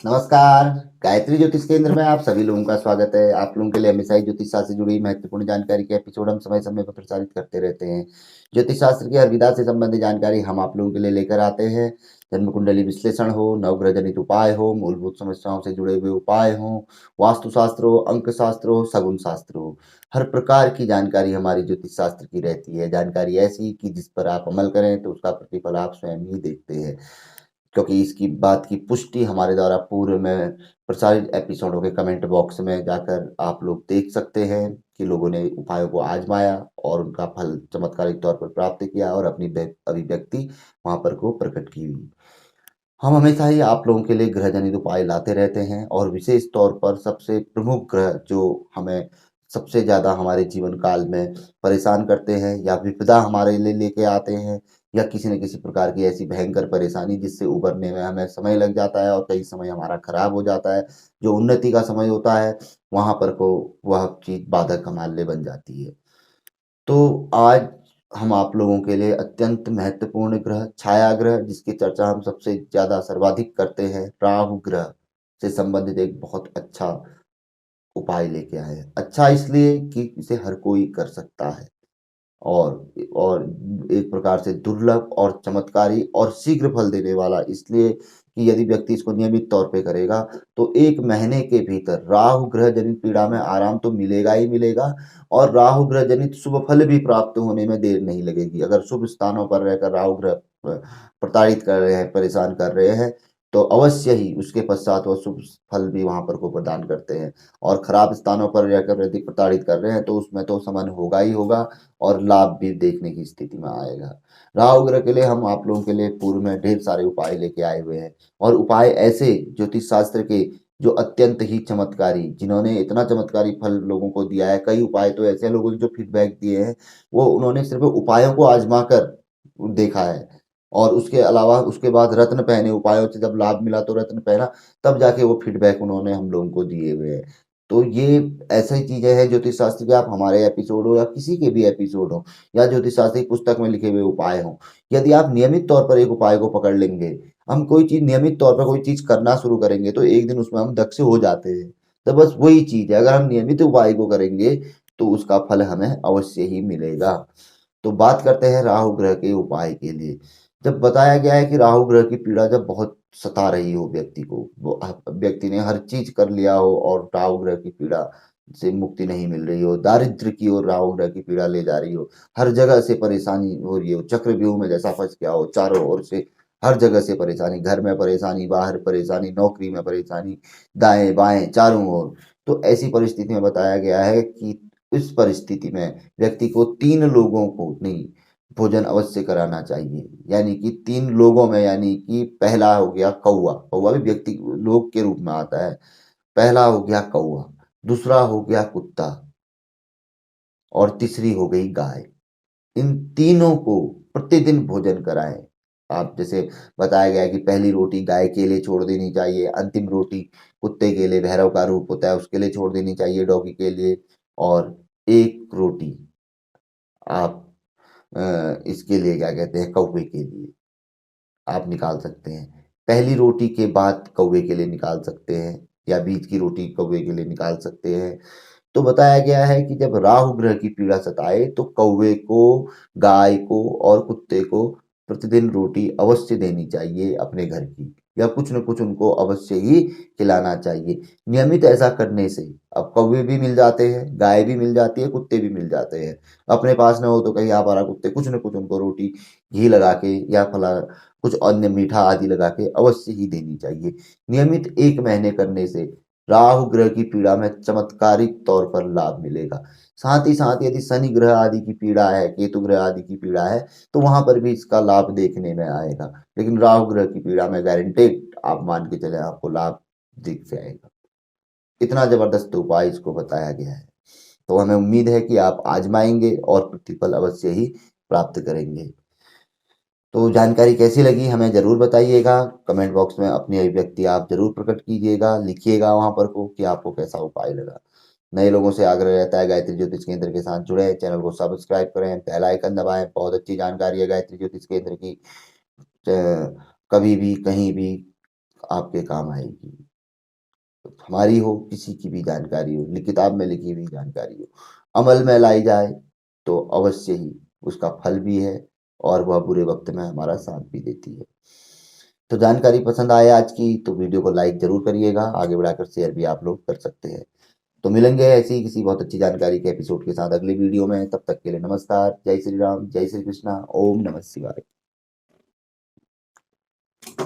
नमस्कार। गायत्री ज्योतिष केंद्र में आप सभी लोगों का स्वागत है। आप लोगों के लिए हमेशा ही ज्योतिष शास्त्र से जुड़ी महत्वपूर्ण जानकारी के एपिसोड हम समय समय पर प्रसारित करते रहते हैं। ज्योतिष शास्त्र की हर विधा से संबंधित जानकारी हम आप लोगों के लिए लेकर आते हैं। जन्म कुंडली विश्लेषण हो, नवग्रह जनित उपाय हो, मूलभूत समस्याओं से जुड़े हुए उपाय हो, वास्तु शास्त्र हो, अंक शास्त्र हो, शगुन शास्त्र हो, हर प्रकार की जानकारी हमारी ज्योतिष शास्त्र की रहती है। जानकारी ऐसी कि जिस पर आप अमल करें तो उसका प्रतिफल आप स्वयं ही देखते हैं, क्योंकि इसकी बात की पुष्टि हमारे द्वारा पूर्व में प्रसारित एपिसोडों के कमेंट बॉक्स में जाकर आप लोग देख सकते हैं कि लोगों ने उपायों को आजमाया और उनका फल चमत्कारिक तौर पर प्राप्त किया और अपनी अभिव्यक्ति वहां पर को प्रकट की हुई। हम हमेशा ही आप लोगों के लिए ग्रह जनित उपाय लाते रहते हैं और विशेष तौर पर सबसे प्रमुख ग्रह जो हमें सबसे ज़्यादा हमारे जीवन काल में परेशान करते हैं या विपदा हमारे लिए लेके आते हैं या किसी न किसी प्रकार की ऐसी भयंकर परेशानी जिससे उबरने में हमें समय लग जाता है और कई समय हमारा खराब हो जाता है। जो उन्नति का समय होता है वहाँ पर को वह चीज़ बाधक हमारे लिए बन जाती है। तो आज हम आप लोगों के लिए अत्यंत महत्वपूर्ण ग्रह छाया ग्रह जिसकी चर्चा हम सबसे ज़्यादा सर्वाधिक करते हैं, राहु ग्रह से संबंधित एक बहुत अच्छा उपाय लेके आए हैं। अच्छा इसलिए कि इसे हर कोई कर सकता है और और एक प्रकार से दुर्लभ और चमत्कारी और शीघ्र फल देने वाला इसलिए कि यदि व्यक्ति इसको नियमित तौर पे करेगा तो 1 महीने के भीतर राहु ग्रह जनित पीड़ा में आराम तो मिलेगा ही मिलेगा और राहु ग्रह जनित शुभ फल भी प्राप्त होने में देर नहीं लगेगी। अगर शुभ स्थानों पर रहकर राहु ग्रह प्रताड़ित कर रहे हैं, परेशान कर रहे हैं, तो अवश्य ही उसके पश्चात वह शुभ फल भी वहाँ पर को प्रदान करते हैं और खराब स्थानों पर रहकर यदि प्रताड़ित कर रहे हैं तो उसमें तो समन होगा ही होगा और लाभ भी देखने की स्थिति में आएगा। राहु ग्रह के लिए हम आप लोगों के लिए पूर्व में ढेर सारे उपाय लेके आए हुए हैं और उपाय ऐसे ज्योतिष शास्त्र के जो अत्यंत ही चमत्कारी, जिन्होंने इतना चमत्कारी फल लोगों को दिया है। कई उपाय तो ऐसे लोगों ने जो फीडबैक दिए हैं वो उन्होंने सिर्फ उपायों को आजमा कर देखा है और उसके अलावा उसके बाद रत्न पहने, उपायों से जब लाभ मिला तो रत्न पहना, तब जाके वो फीडबैक उन्होंने हम लोगों को दिए हुए हैं। तो ये ऐसी चीजें हैं ज्योतिष शास्त्र के, आप हमारे एपिसोड हो या किसी के भी एपिसोड हो या ज्योतिष शास्त्र की पुस्तक में लिखे हुए उपाय हो, यदि आप नियमित तौर पर एक उपाय को पकड़ लेंगे, हम कोई चीज नियमित तौर पर कोई चीज करना शुरू करेंगे तो एक दिन उसमें हम दक्ष हो जाते हैं। तो बस वही चीज है, अगर हम नियमित उपाय को करेंगे तो उसका फल हमें अवश्य ही मिलेगा। तो बात करते हैं राहु ग्रह के उपाय के लिए। जब बताया गया है कि राहु ग्रह की पीड़ा जब बहुत सता रही हो व्यक्ति को, वो व्यक्ति ने हर चीज कर लिया हो और राहु ग्रह की पीड़ा से मुक्ति नहीं मिल रही हो, दारिद्र्य की ओर राहु ग्रह की पीड़ा ले जा रही हो, हर जगह से परेशानी हो रही हो, चक्रव्यूह में जैसा फंस गया हो, चारों ओर से हर जगह से परेशानी, घर में परेशानी, बाहर परेशानी, नौकरी में परेशानी, दाएं बाएं चारों ओर। तो ऐसी परिस्थिति में बताया गया है कि इस परिस्थिति में व्यक्ति को 3 लोगों को नहीं भोजन अवश्य कराना चाहिए। यानी कि 3 लोगों में, यानी कि पहला हो गया कौवा, कौवा भी व्यक्ति लोग के रूप में आता है। पहला हो गया कौवा, दूसरा हो गया कुत्ता और तीसरी हो गई गाय। इन तीनों को प्रतिदिन भोजन कराएं। आप जैसे बताया गया है कि पहली रोटी गाय के लिए छोड़ देनी चाहिए, अंतिम रोटी कुत्ते के लिए, भैरव का रूप होता है उसके लिए छोड़ देनी चाहिए, डॉगी के लिए, और एक रोटी आप इसके लिए क्या कहते हैं, कौवे के लिए आप निकाल सकते हैं। पहली रोटी के बाद कौवे के लिए निकाल सकते हैं या बीच की रोटी कौवे के लिए निकाल सकते हैं। तो बताया गया है कि जब राहु ग्रह की पीड़ा सताए तो कौवे को, गाय को और कुत्ते को प्रतिदिन रोटी अवश्य देनी चाहिए अपने घर की, या कुछ न कुछ उनको अवश्य ही खिलाना चाहिए। नियमित ऐसा करने से अब कौवे भी मिल जाते हैं, गाय भी मिल जाती है, कुत्ते भी मिल जाते हैं। अपने पास न हो तो कहीं आवारा कुत्ते कुछ न कुछ उनको रोटी घी लगा के या फला कुछ अन्य मीठा आदि लगा के अवश्य ही देनी चाहिए। नियमित 1 महीने करने से राहु ग्रह की पीड़ा में चमत्कारिक तौर पर लाभ मिलेगा। साथ ही साथ यदि शनि ग्रह आदि की पीड़ा है, केतु ग्रह आदि की पीड़ा है, तो वहां पर भी इसका लाभ देखने में आएगा। लेकिन राहु ग्रह की पीड़ा में गारंटेड आप मान के चले आपको लाभ दिख जाएगा। इतना जबरदस्त उपाय इसको बताया गया है। तो हमें उम्मीद है कि आप आजमाएंगे और प्रतिफल अवश्य ही प्राप्त करेंगे। तो जानकारी कैसी लगी हमें ज़रूर बताइएगा। कमेंट बॉक्स में अपनी अभिव्यक्ति आप ज़रूर प्रकट कीजिएगा, लिखिएगा वहाँ पर को कि आपको कैसा उपाय लगा। नए लोगों से आग्रह रहता है गायत्री ज्योतिष केंद्र के साथ जुड़े, चैनल को सब्सक्राइब करें, बेल आइकन दबाएं। बहुत अच्छी जानकारी है गायत्री ज्योतिष केंद्र की, कभी भी कहीं भी आपके काम आएगी। हमारी हो, किसी की भी जानकारी हो, किताब में लिखी हुई जानकारी हो, अमल में लाई जाए तो अवश्य ही उसका फल भी है और वह बुरे वक्त में हमारा साथ भी देती है। तो जानकारी पसंद आए आज की तो वीडियो को लाइक जरूर करिएगा, आगे बढ़ाकर शेयर भी आप लोग कर सकते हैं। तो मिलेंगे ऐसी ही किसी बहुत अच्छी जानकारी के एपिसोड के साथ अगली वीडियो में। तब तक के लिए नमस्कार, जय श्री राम, जय श्री कृष्णा, ओम नमः शिवाय।